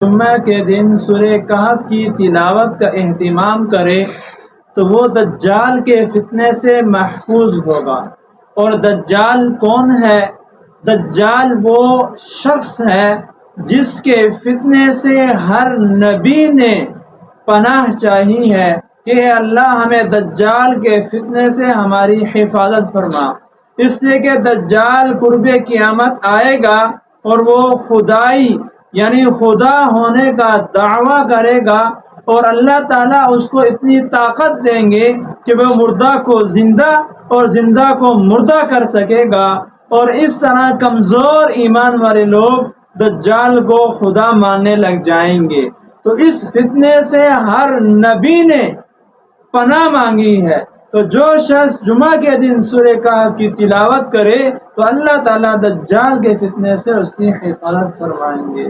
जुम्मे के दिन सूरह कहफ की तिलावत का एहतिमाम करे तो वो दज्जाल के फितने से महफूज होगा। और दज्जाल कौन है? दज्जाल वो शख्स है जिसके फितने से हर नबी ने पनाह चाही है कि अल्लाह हमें दज्जाल के फितने से हमारी हिफाजत फरमा। इसलिए कि दज्जाल कुर्बे क़यामत आएगा और वो खुदाई यानी खुदा होने का दावा करेगा और अल्लाह ताला उसको इतनी ताकत देंगे कि वह मुर्दा को जिंदा और जिंदा को मुर्दा कर सकेगा। और इस तरह कमज़ोर ईमान वाले लोग दज्जाल को खुदा मानने लग जाएंगे। तो इस फितने से हर नबी ने पनाह मांगी है। तो जो शख्स जुमा के दिन सूरह कहफ की तिलावत करे तो अल्लाह ताला दज्जाल के फितने से उसकी हिफाजत फरमाएंगे।